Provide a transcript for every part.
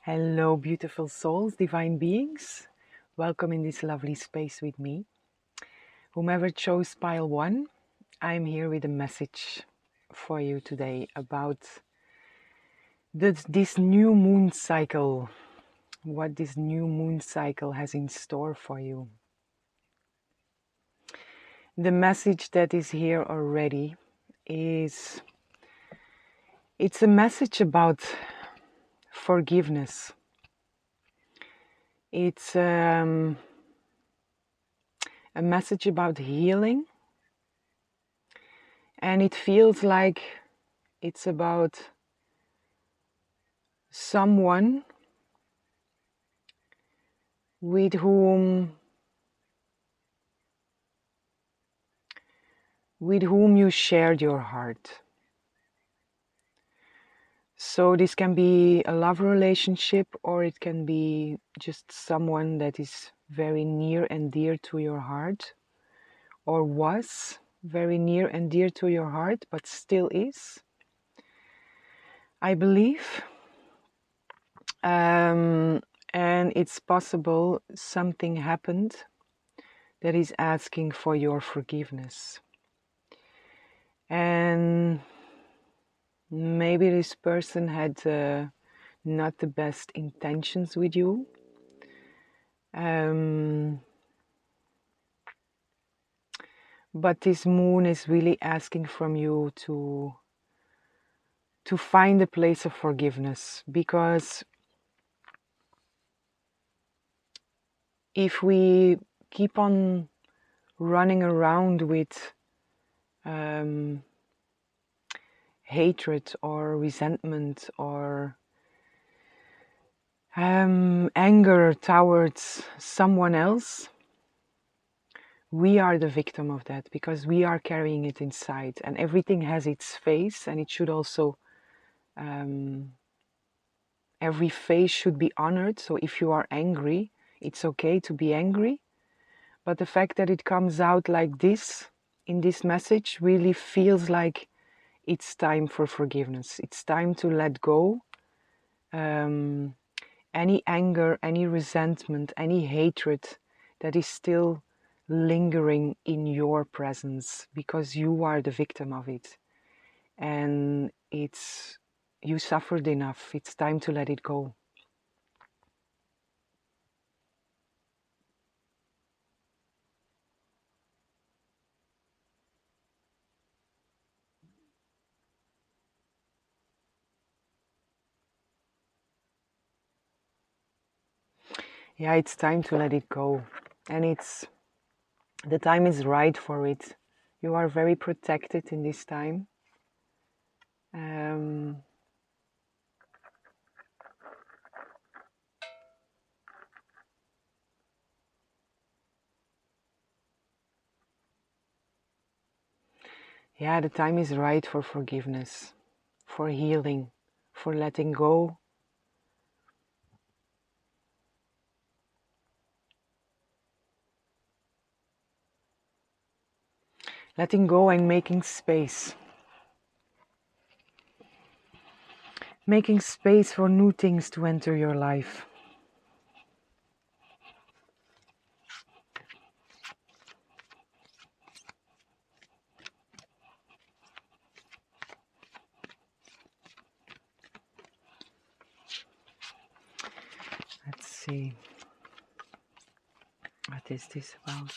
Hello, beautiful souls, divine beings. Welcome in this lovely space with me. Whomever chose pile 1, I'm here with a message for you today about this new moon cycle, what this new moon cycle has in store for you. The message that is here already is, it's a message about forgiveness. It's a message about healing, and it feels like it's about someone with whom you shared your heart. So this can be a love relationship, or it can be just someone that is very near and dear to your heart, or was very near and dear to your heart, but still is, I believe. And it's possible something happened that is asking for your forgiveness. And maybe this person had not the best intentions with you. But this moon is really asking from you to find a place of forgiveness, because if we keep on running around with hatred or resentment or anger towards someone else, we are the victim of that, because we are carrying it inside, and everything has its face, and it should also every face should be honored. So if you are angry, it's okay to be angry, but the fact that it comes out like this in this message really feels like it's time for forgiveness. It's time to let go any anger, any resentment, any hatred that is still lingering in your presence, because you are the victim of it, and you suffered enough. It's time to let it go. Yeah, it's time to let it go, and the time is right for it. You are very protected in this time. Yeah, the time is right for forgiveness, for healing, for letting go. Letting go and making space. Making space for new things to enter your life. Let's see. What is this about?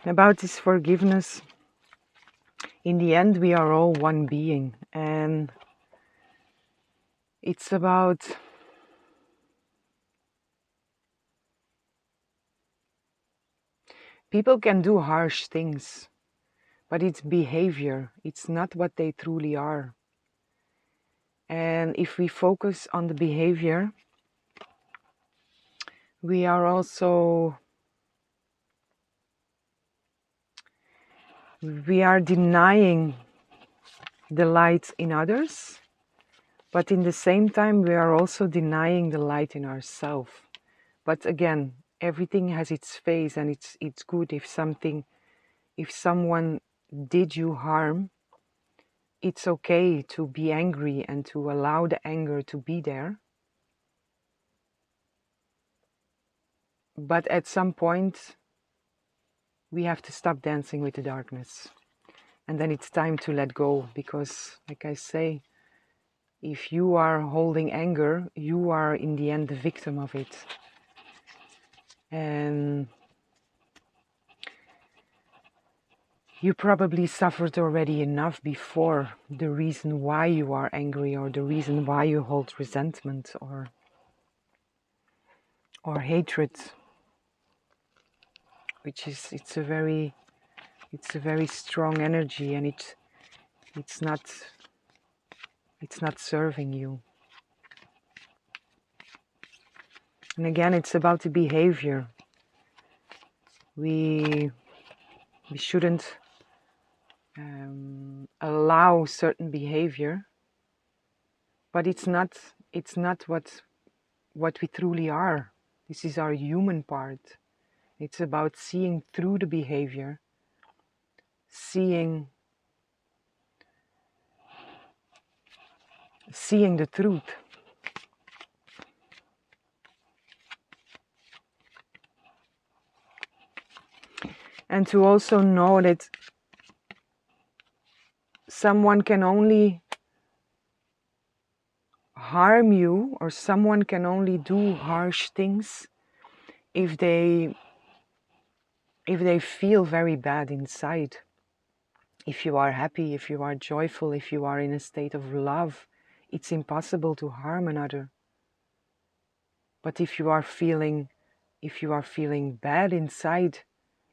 About this forgiveness, in the end we are all one being, and it's about people can do harsh things, but it's behavior, it's not what they truly are. And if we focus on the behavior, we are also We are denying the light in others, but in the same time we are also denying the light in ourselves. But again, everything has its phase, and it's good if someone did you harm, it's okay to be angry and to allow the anger to be there. But at some point, we have to stop dancing with the darkness. And then it's time to let go, because, like I say, if you are holding anger, you are in the end the victim of it. And you probably suffered already enough before the reason why you are angry, or the reason why you hold resentment or hatred, which is it's a very strong energy, and it's not serving you. And again, it's about the behavior. We shouldn't allow certain behavior, but it's not what we truly are. This is our human part. It's about seeing through the behavior, seeing the truth. And to also know that someone can only harm you, or someone can only do harsh things if they feel very bad inside. If you are happy, if you are joyful, if you are in a state of love, it's impossible to harm another. But if you are feeling bad inside,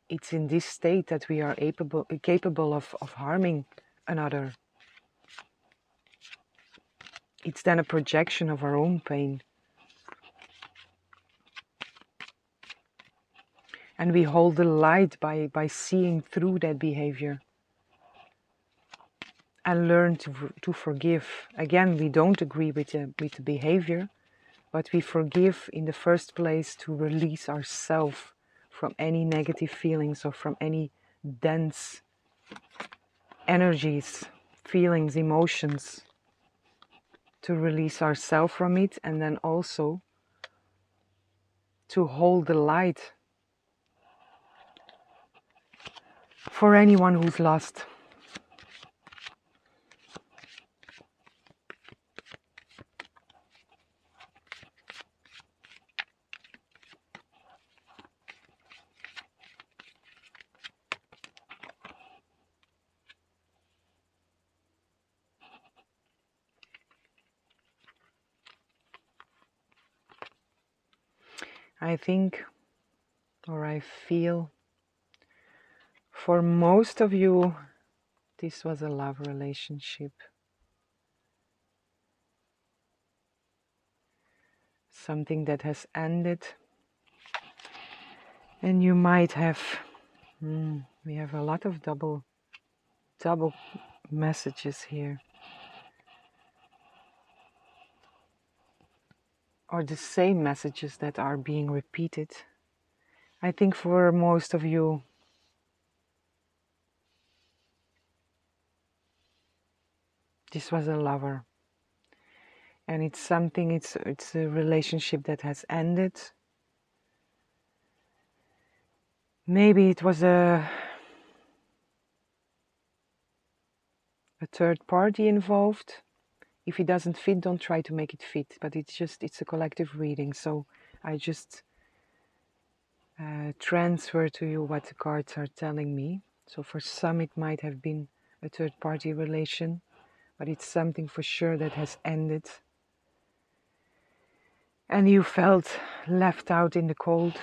it's in this state that we are capable of harming another. It's then a projection of our own pain. And we hold the light by seeing through that behavior. And learn to forgive. Again, we don't agree with the behavior, but we forgive in the first place to release ourselves from any negative feelings, or from any dense energies, feelings, emotions, to release ourselves from it, and then also to hold the light for anyone who's lost. I think, or I feel, for most of you, this was a love relationship. Something that has ended. And you might have, we have a lot of double messages here. Or the same messages that are being repeated. I think for most of you, this was a lover. And it's something, it's a relationship that has ended. Maybe it was a third party involved. If it doesn't fit, don't try to make it fit. But it's a collective reading. So I just transfer to you what the cards are telling me. So for some it might have been a third party relation, but it's something for sure that has ended. And you felt left out in the cold.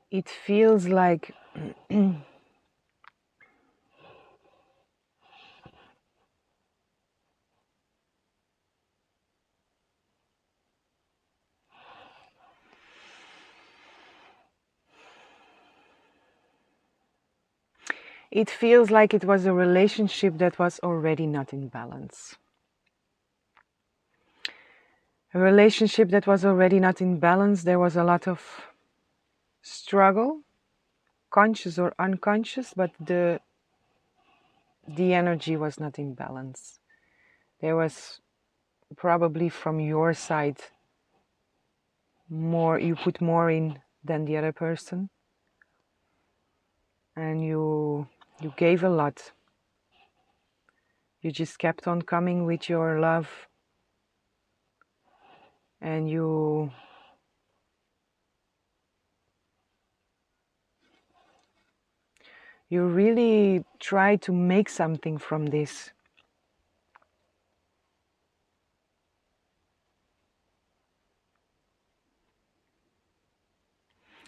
It feels like it feels like it was a relationship that was already not in balance. A relationship that was already not in balance. There was a lot of struggle, conscious or unconscious, but the energy was not in balance. There was probably from your side more, you put more in than the other person, and you gave a lot. You just kept on coming with your love, and you really try to make something from this.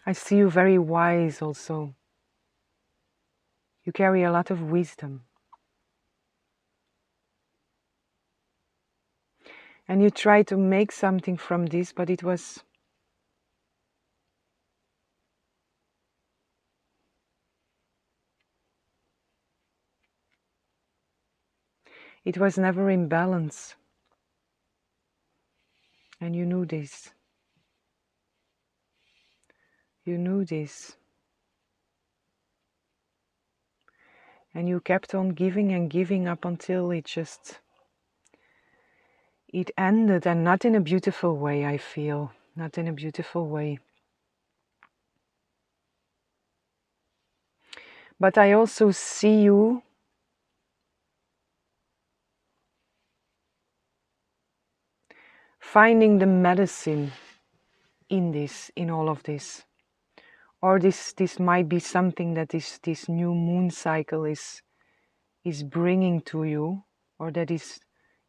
I see you very wise also. You carry a lot of wisdom. And you try to make something from this, but it was never in balance. And you knew this. You knew this. And you kept on giving and giving up until it ended, and not in a beautiful way, I feel. Not in a beautiful way. But I also see you finding the medicine in this, in all of this. Or this might be something that this new moon cycle is bringing to you, or that is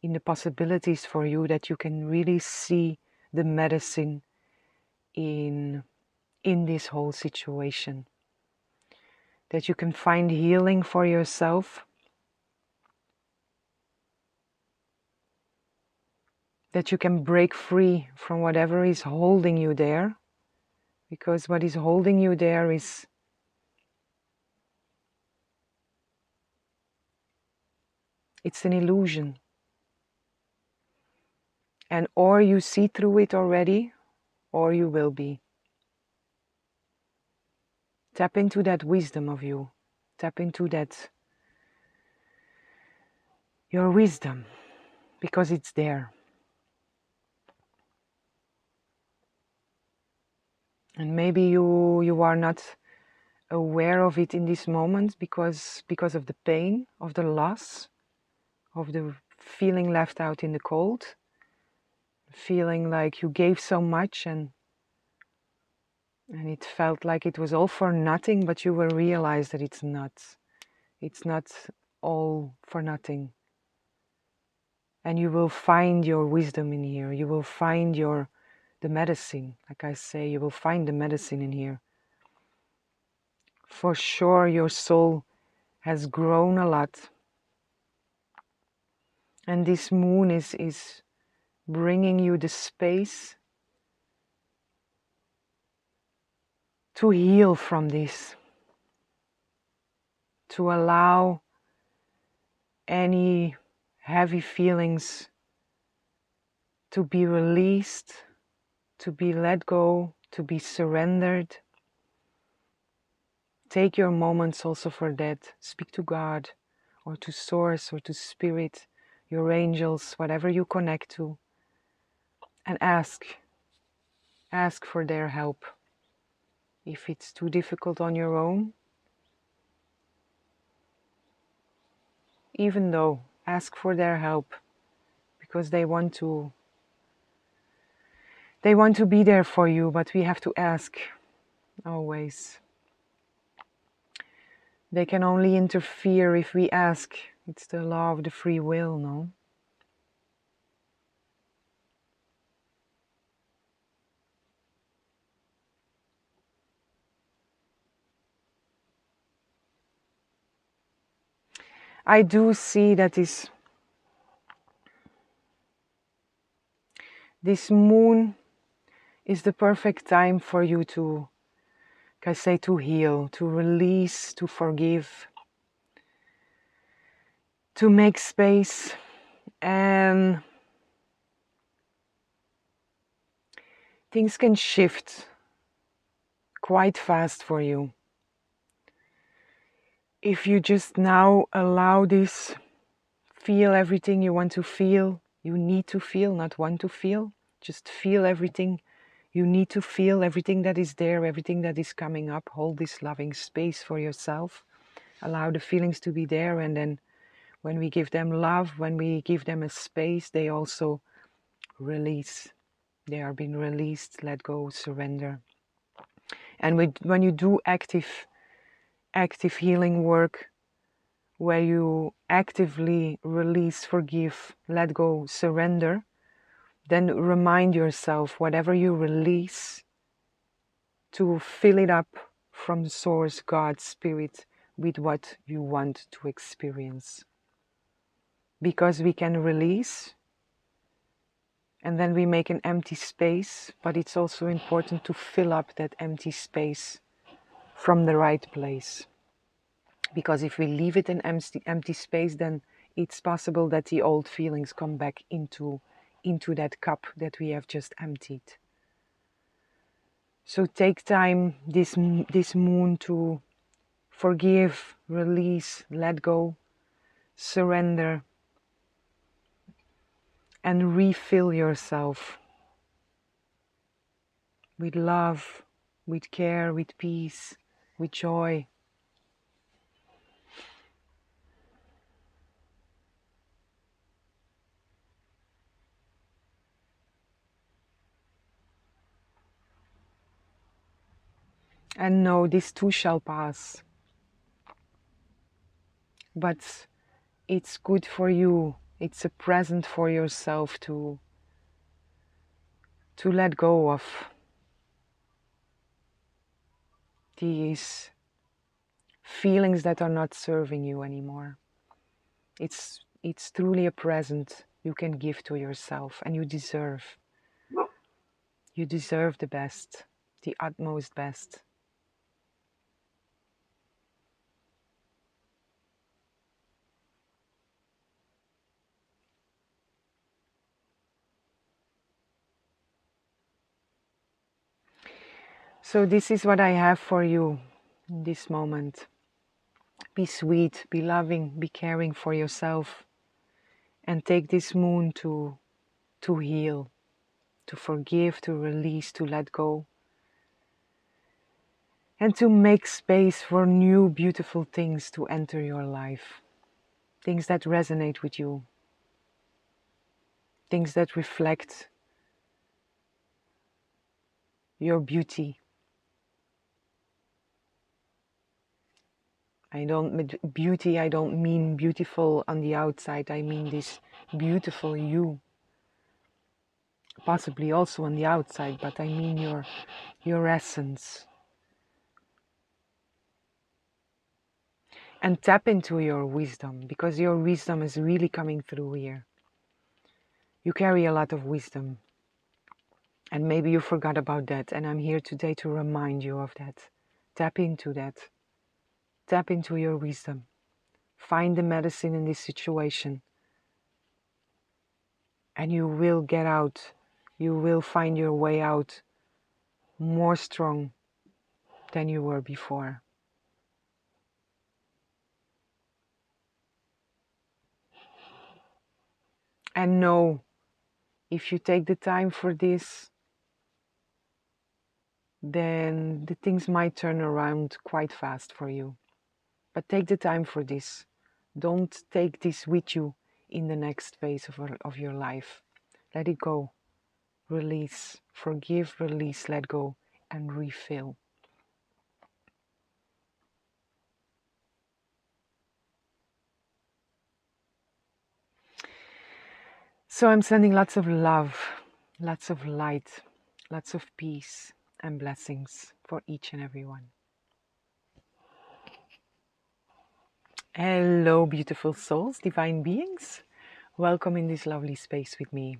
in the possibilities for you, that you can really see the medicine in this whole situation. That you can find healing for yourself. That you can break free from whatever is holding you there. Because what is holding you there is it's an illusion. And or you see through it already, or you will be. Tap into that wisdom of you. Tap into that, your wisdom, because it's there. And maybe you are not aware of it in this moment because of the pain, of the loss, of the feeling left out in the cold, feeling like you gave so much and it felt like it was all for nothing, but you will realize that it's not. It's not all for nothing. And you will find your wisdom in here. You will find the medicine. Like I say, you will find the medicine in here. For sure, your soul has grown a lot. And this moon is bringing you the space to heal from this. To allow any heavy feelings to be released, to be let go, to be surrendered. Take your moments also for that. Speak to God or to Source or to Spirit, your angels, whatever you connect to, and ask for their help. If it's too difficult on your own, even though, ask for their help, because they want to be there for you, but we have to ask always. They can only interfere if we ask. It's the law of the free will, no? I do see that this moon is the perfect time for you to, I say, to heal, to release, to forgive, to make space. And things can shift quite fast for you. If you just now allow this, feel everything you want to feel, you need to feel, not want to feel, just feel everything you need to feel, everything that is there, everything that is coming up. Hold this loving space for yourself. Allow the feelings to be there, and then when we give them love, when we give them a space, they also release. They are being released, let go, surrender. And when you do active healing work, where you actively release, forgive, let go, surrender, then remind yourself whatever you release to fill it up from Source, God, Spirit, with what you want to experience. Because we can release and then we make an empty space, but it's also important to fill up that empty space from the right place. Because if we leave it an empty space, then it's possible that the old feelings come back into that cup that we have just emptied. So take time this moon to forgive, release, let go, surrender, and refill yourself with love, with care, with peace, with joy. And know this too shall pass. But it's good for you. It's a present for yourself to let go of these feelings that are not serving you anymore. It's truly a present you can give to yourself, and you deserve the best, the utmost best. So this is what I have for you in this moment. Be sweet, be loving, be caring for yourself, and take this moon to heal, to forgive, to release, to let go, and to make space for new beautiful things to enter your life. Things that resonate with you, things that reflect your beauty. I don't mean beautiful on the outside. I mean this beautiful you, possibly also on the outside, but I mean your essence. And tap into your wisdom, because your wisdom is really coming through here. You carry a lot of wisdom, and maybe you forgot about that, and I'm here today to remind you of that. Tap into that. Tap into your wisdom. Find the medicine in this situation, and you will get out. You will find your way out more strong than you were before. And know, if you take the time for this, then the things might turn around quite fast for you. But take the time for this. Don't take this with you in the next phase of your life. Let it go. Release. Forgive, release, let go, and refill. So I'm sending lots of love, lots of light, lots of peace and blessings for each and every one. Hello, beautiful souls, divine beings. Welcome in this lovely space with me.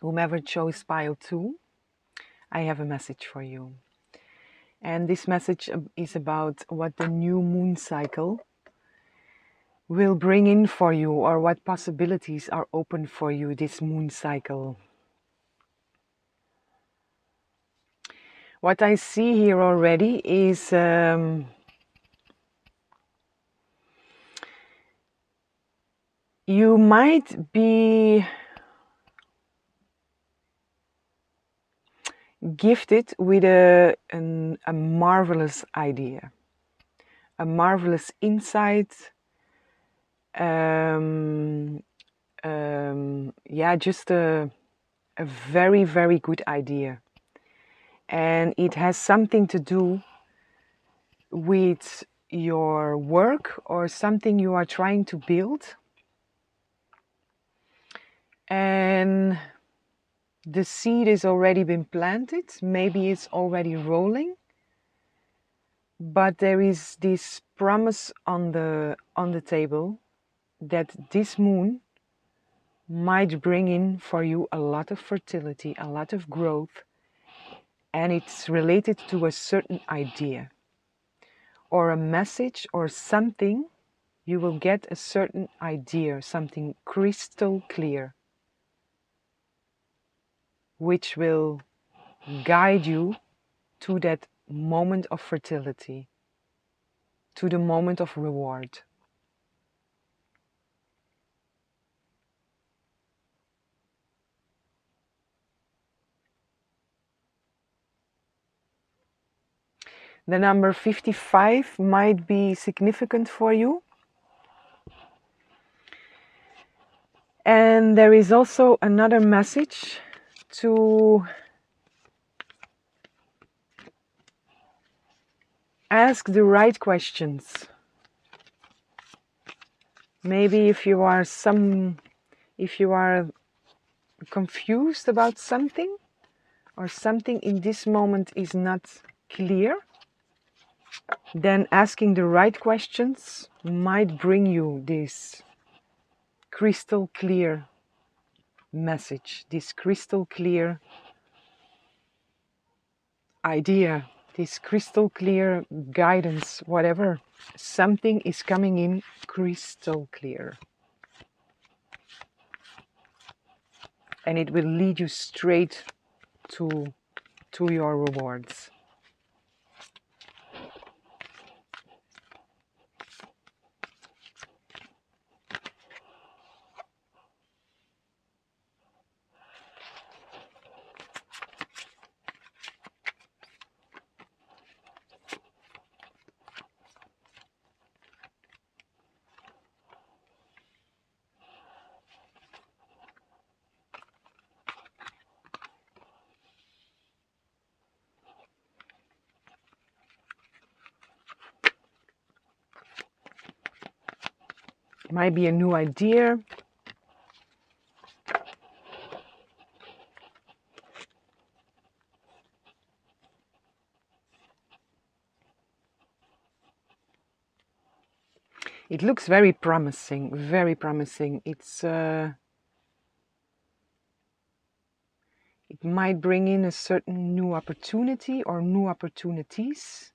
Whomever chose pile 2, I have a message for you. And this message is about what the new moon cycle will bring in for you, or what possibilities are open for you this moon cycle. What I see here already is you might be gifted with a marvelous idea, a marvelous insight, just a very, very good idea. And it has something to do with your work or something you are trying to build. And the seed has already been planted, maybe it's already rolling, but there is this promise on the table that this moon might bring in for you a lot of fertility, a lot of growth, and it's related to a certain idea or a message or something. You will get a certain idea, something crystal clear, which will guide you to that moment of fertility, to the moment of reward. The number 55 might be significant for you. And there is also another message to ask the right questions. Maybe if you are confused about something, or something in this moment is not clear, then asking the right questions might bring you this crystal clear message, this crystal clear idea, this crystal clear guidance, whatever. Something is coming in crystal clear. And it will lead you straight to your rewards. It might be a new idea. It looks very promising, very promising. It might bring in a certain new opportunity or new opportunities.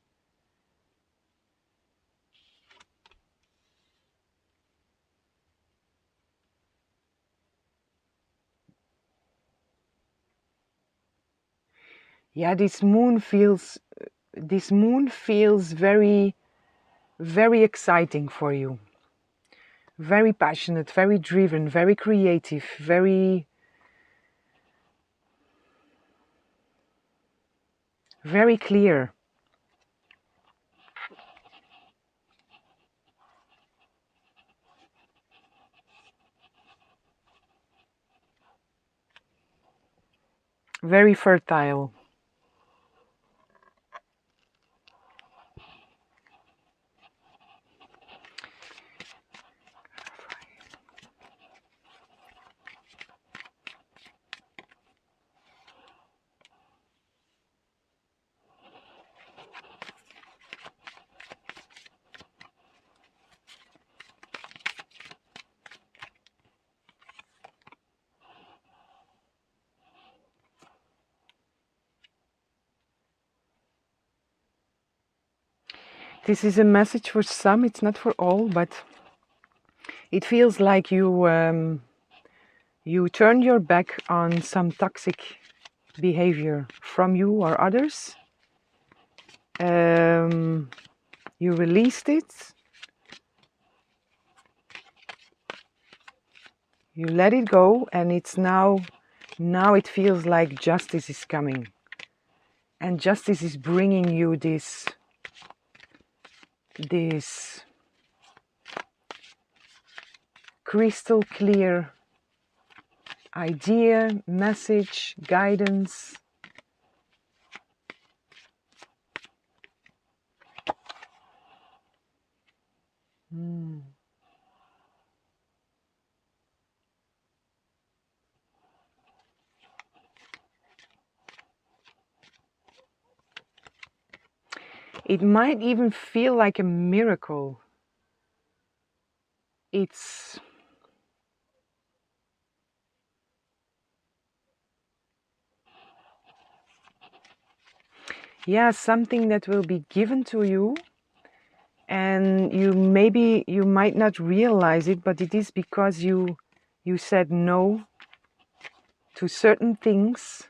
Yeah, this moon feels very, very exciting for you. Very passionate, very driven, very creative, very clear. Very fertile. This is a message for some, it's not for all, but it feels like you turned your back on some toxic behavior from you or others. You released it. You let it go, and it's now it feels like justice is coming. And justice is bringing you this crystal clear idea, message, guidance. It might even feel like a miracle. It's something that will be given to you, and you might not realize it, but it is because you said no to certain things,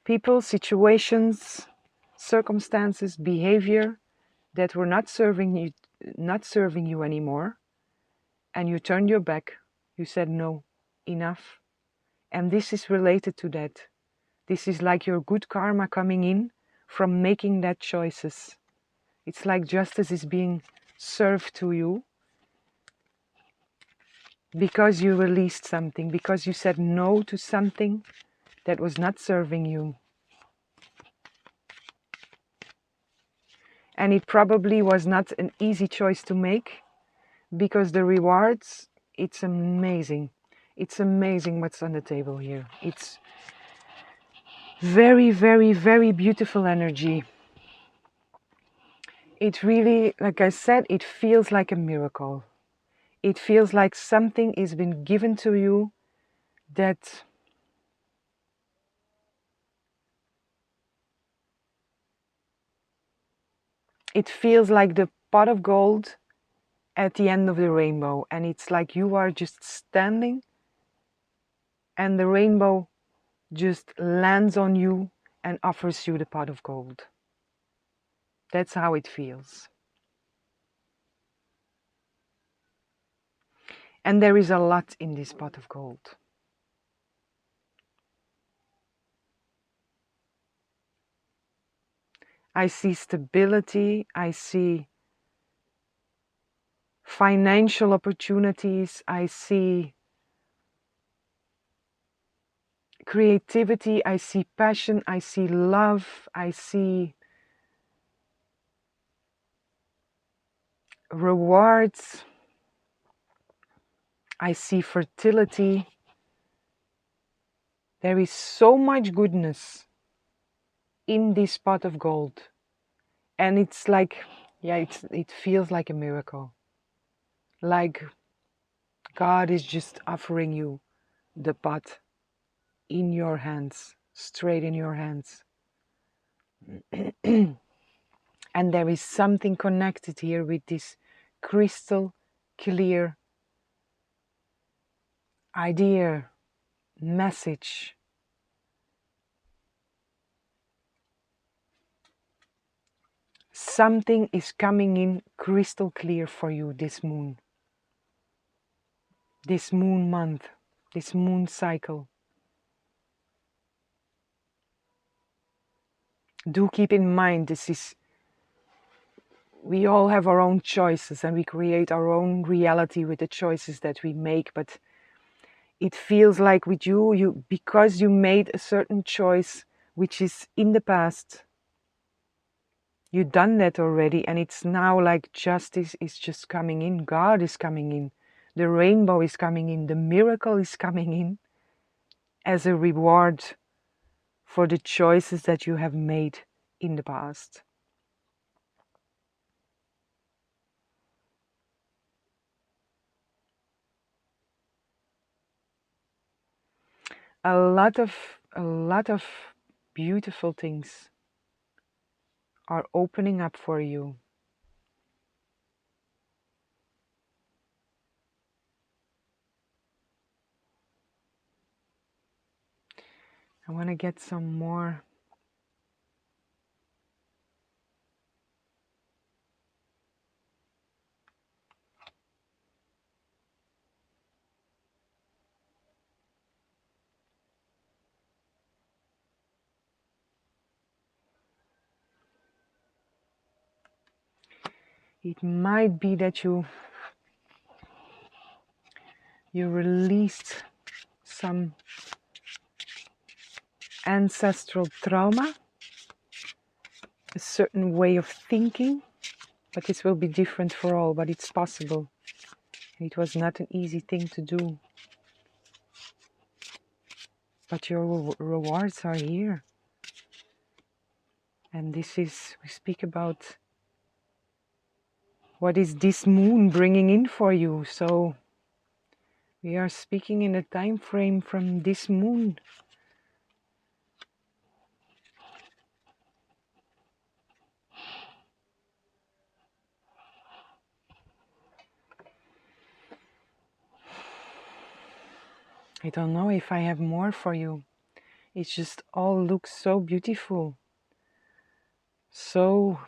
people, situations, circumstances, behavior that were not serving you anymore, and you turned your back. You said no, enough. And this is related to that. This is like your good karma coming in from making that choices. It's like justice is being served to you because you released something, because you said no to something that was not serving you. And it probably was not an easy choice to make, because the rewards, it's amazing. It's amazing what's on the table here. It's very, very, very beautiful energy. It really, like I said, it feels like a miracle. It feels like something has been given to you that it feels like the pot of gold at the end of the rainbow, and it's like you are just standing and the rainbow just lands on you and offers you the pot of gold. That's how it feels. And there is a lot in this pot of gold. I see stability, I see financial opportunities, I see creativity, I see passion, I see love, I see rewards, I see fertility. There is so much goodness in this pot of gold. And it's like, it feels like a miracle. Like God is just offering you the pot in your hands, straight in your hands. And there is something connected here with this crystal clear idea, message. Something is coming in crystal clear for you this moon month, this moon cycle. Do keep in mind, we all have our own choices and we create our own reality with the choices that we make, but it feels like with you because you made a certain choice which is in the past, you've done that already, and it's now like justice is just coming in, God is coming in, the rainbow is coming in, the miracle is coming in as a reward for the choices that you have made in the past. A lot of beautiful things are opening up for you. I want to get some more. It might be that you released some ancestral trauma, a certain way of thinking, but this will be different for all, but it's possible. It was not an easy thing to do. But your rewards are here. And this is, we speak about what is this moon bringing in for you. So we are speaking in a time frame from this moon. I don't know if I have more for you. It just all looks so beautiful. So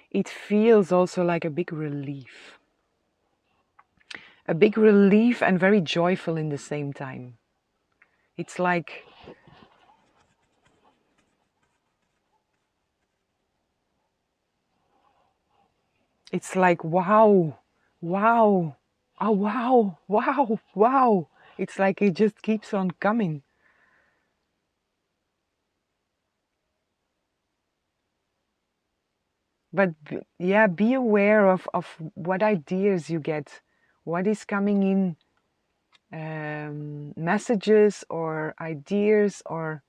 it feels also like a big relief. A big relief and very joyful in the same time. It's like wow, wow, oh wow, wow, wow. It's like it just keeps on coming. But yeah, be aware of what ideas you get, what is coming in, messages or ideas or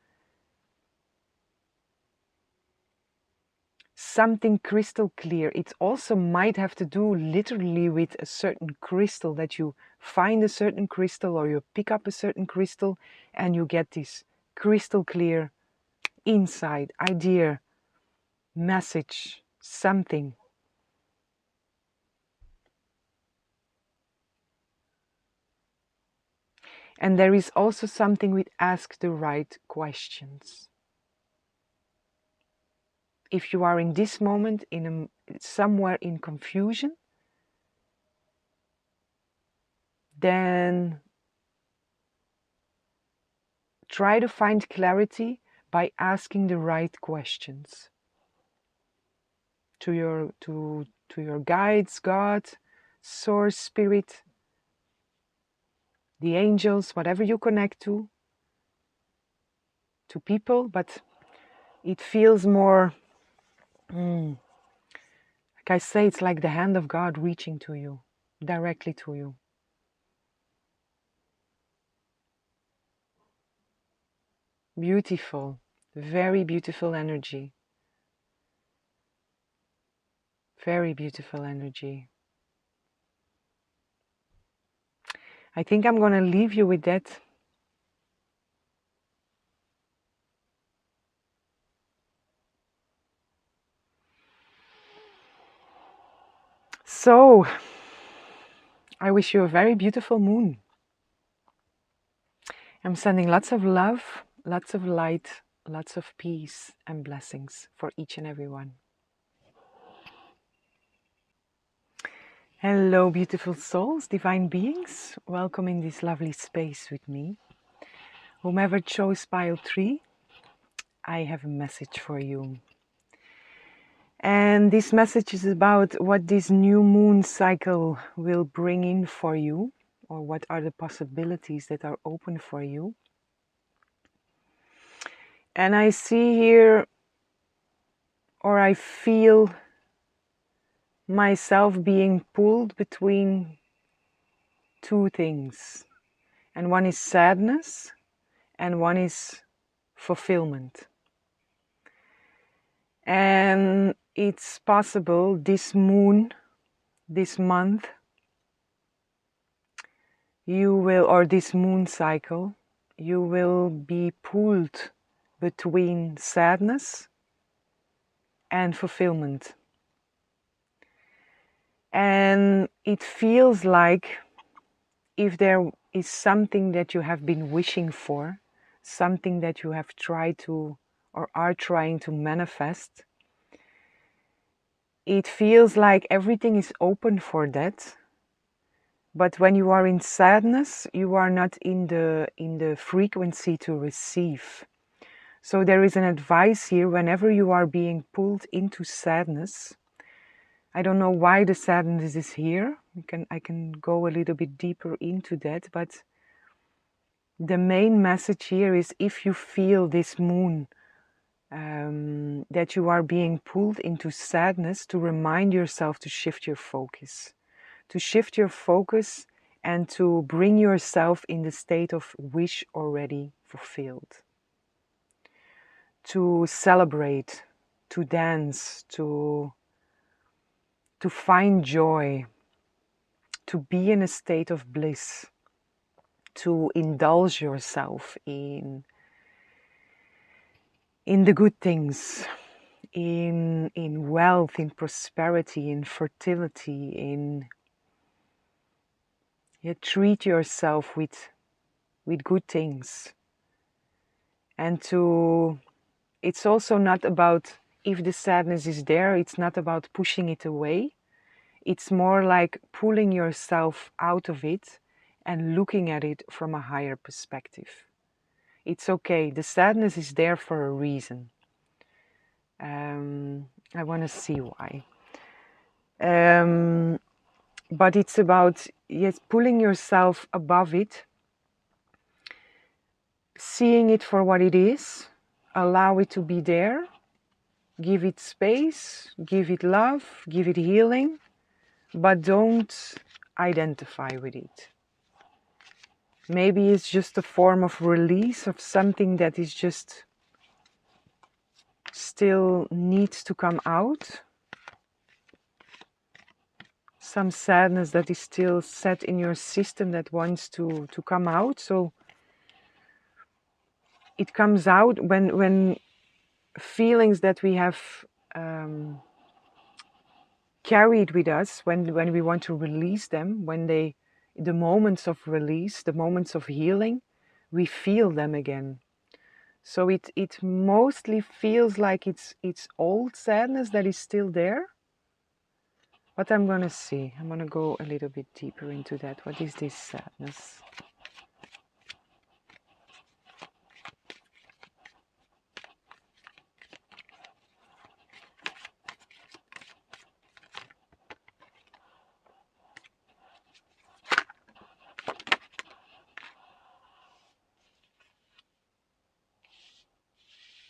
something crystal clear. It also might have to do literally with a certain crystal, that you find a certain crystal or you pick up a certain crystal and you get this crystal clear insight, idea, message, something. And there is also something with ask the right questions. If you are in this moment somewhere in confusion, then try to find clarity by asking the right questions to your guides, God, source, spirit, the angels, whatever you connect to people. But it feels more, like I say, it's like the hand of God reaching to you, directly to you. Beautiful, very beautiful energy. Very beautiful energy. I think I'm going to leave you with that. So, I wish you a very beautiful moon. I'm sending lots of love, lots of light, lots of peace and blessings for each and every one. Hello, beautiful souls, divine beings. Welcome in this lovely space with me. Whomever chose pile 3, I have a message for you. And this message is about what this new moon cycle will bring in for you, or what are the possibilities that are open for you. And I see here, or I feel myself being pulled between two things. And one is sadness, and one is fulfillment. And it's possible this moon, this month, you will, or this moon cycle, you will be pulled between sadness and fulfillment. And it feels like if there is something that you have been wishing for, something that you have tried to or are trying to manifest, it feels like everything is open for that. But when you are in sadness, you are not in the frequency to receive. So there is an advice here: whenever you are being pulled into sadness, I don't know why the sadness is here. I can go a little bit deeper into that, but the main message here is, if you feel this moon that you are being pulled into sadness, to remind yourself to shift your focus. To shift your focus and to bring yourself in the state of wish already fulfilled. To celebrate, to dance, to find joy, to be in a state of bliss, to indulge yourself in the good things, in wealth, in prosperity, in fertility, in treat yourself with good things. And it's also not about, if the sadness is there, it's not about pushing it away. It's more like pulling yourself out of it and looking at it from a higher perspective. It's okay, the sadness is there for a reason. I want to see why. But it's about, yes, pulling yourself above it, seeing it for what it is, allow it to be there, give it space, give it love, give it healing, but don't identify with it. Maybe it's just a form of release of something that is just still needs to come out. Some sadness that is still set in your system that wants to come out. So it comes out when feelings that we have carried with us, when we want to release them, when the moments of release, the moments of healing, we feel them again. So it mostly feels like it's old sadness that is still there. But I'm gonna see. I'm gonna go a little bit deeper into that. What is this sadness?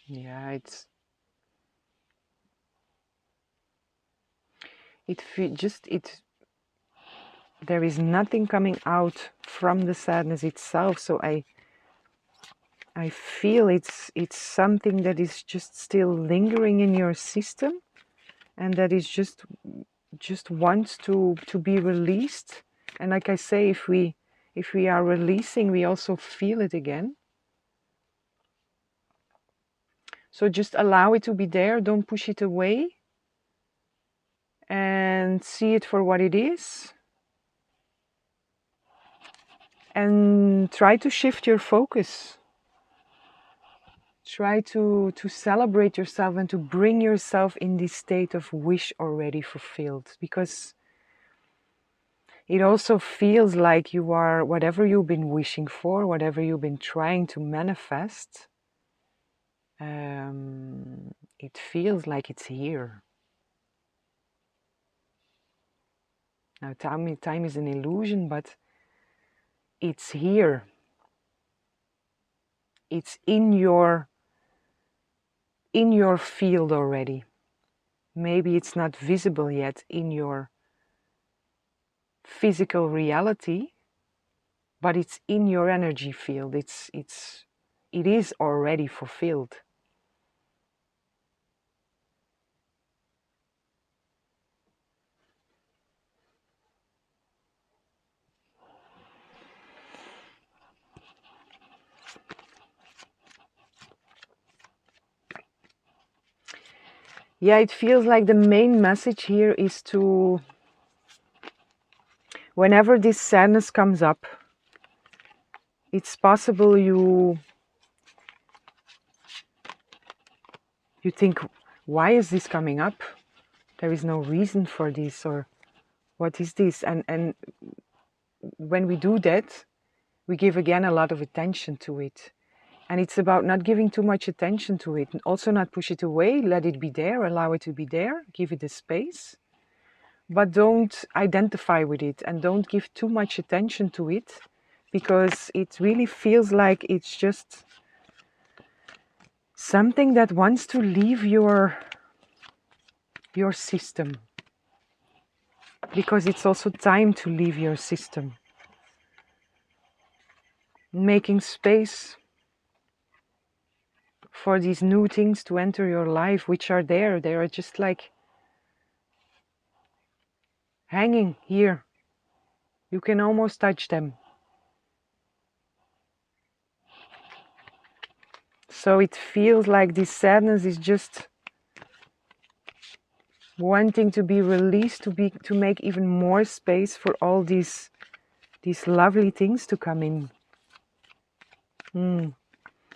Yeah, there is nothing coming out from the sadness itself. So I feel it's something that is just still lingering in your system, and that is just wants to be released. And like I say, if we are releasing, we also feel it again. So just allow it to be there, don't push it away, and see it for what it is. And try to shift your focus. Try to celebrate yourself and to bring yourself in this state of wish already fulfilled. Because it also feels like you are, whatever you've been wishing for, whatever you've been trying to manifest, it feels like it's here. Now, time is an illusion, but it's here. It's in your field already. Maybe it's not visible yet in your physical reality, but it's in your energy field. It is already fulfilled. Yeah, it feels like the main message here is to Whenever this sadness comes up, it's possible you think, why is this coming up? There is no reason for this, or what is this? And when we do that, we give again a lot of attention to it. And it's about not giving too much attention to it, and also not push it away. Let it be there, allow it to be there, give it a space, but don't identify with it and don't give too much attention to it, because it really feels like it's just something that wants to leave your system, because it's also time to leave your system, making space for these new things to enter your life, which are there. They are just like hanging here. You can almost touch them. So it feels like this sadness is just wanting to be released, to make even more space for all these lovely things to come in.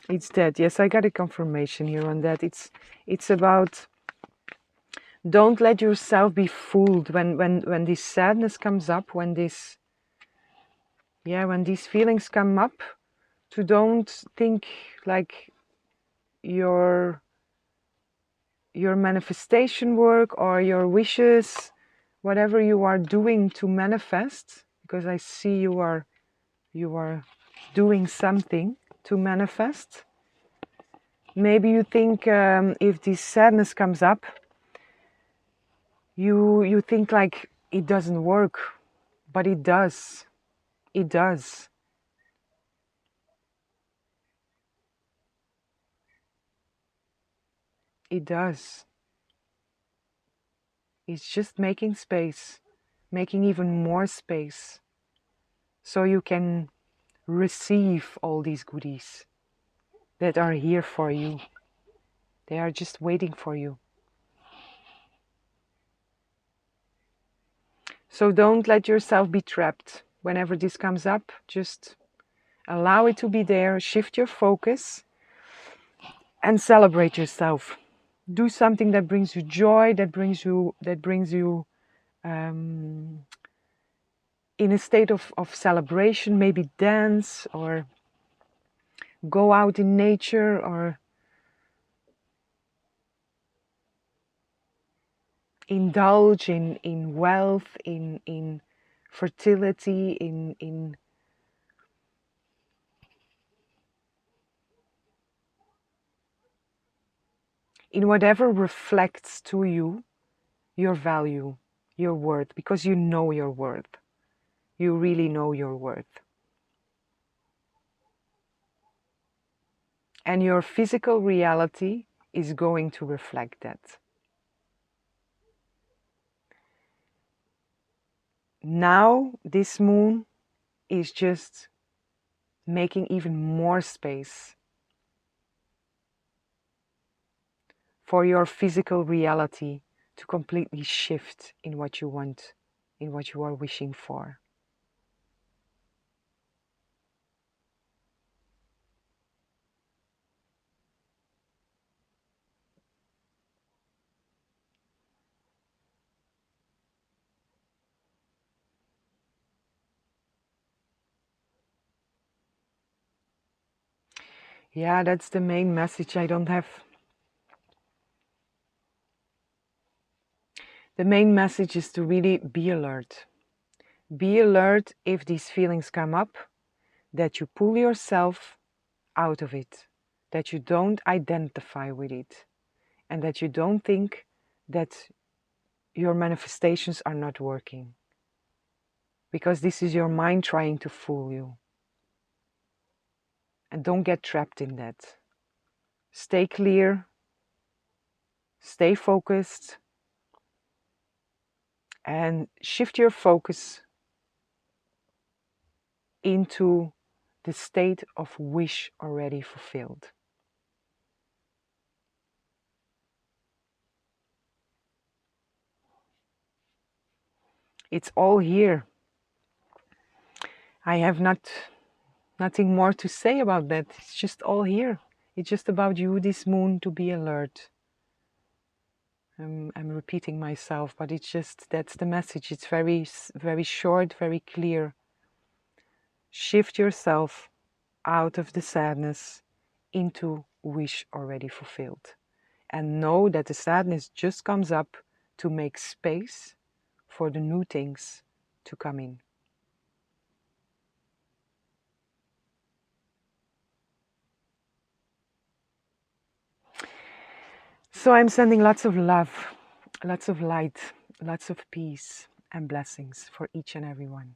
It's that. Yes, I got a confirmation here on that. It's about, don't let yourself be fooled when this sadness comes up, when these feelings come up, to don't think like your manifestation work or your wishes, whatever you are doing to manifest, because I see you are doing something to manifest. Maybe you think, if this sadness comes up, you think like it doesn't work, but it does. It does. It does. It's just making space, making even more space, so you can receive all these goodies that are here for you. They are just waiting for you. So don't let yourself be trapped. Whenever this comes up, just allow it to be there, shift your focus, and celebrate yourself. Do something that brings you joy, that brings you in a state of celebration. Maybe dance, or go out in nature, or indulge in wealth, in fertility, in whatever reflects to you your value, your worth, because you know your worth. You really know your worth. And your physical reality is going to reflect that. Now, this moon is just making even more space for your physical reality to completely shift in what you want, in what you are wishing for. Yeah, that's the main message. I don't have... The main message is to really be alert. Be alert if these feelings come up, that you pull yourself out of it, that you don't identify with it, and that you don't think that your manifestations are not working. Because this is your mind trying to fool you. And don't get trapped in that. Stay clear, stay focused, and shift your focus into the state of wish already fulfilled. It's all here. I have nothing more to say about that. It's just all here. It's just about you, this moon, to be alert. I'm repeating myself, but it's just, that's the message. It's very short, very clear. Shift yourself out of the sadness into wish already fulfilled. And know that the sadness just comes up to make space for the new things to come in. So I'm sending lots of love, lots of light, lots of peace and blessings for each and every one.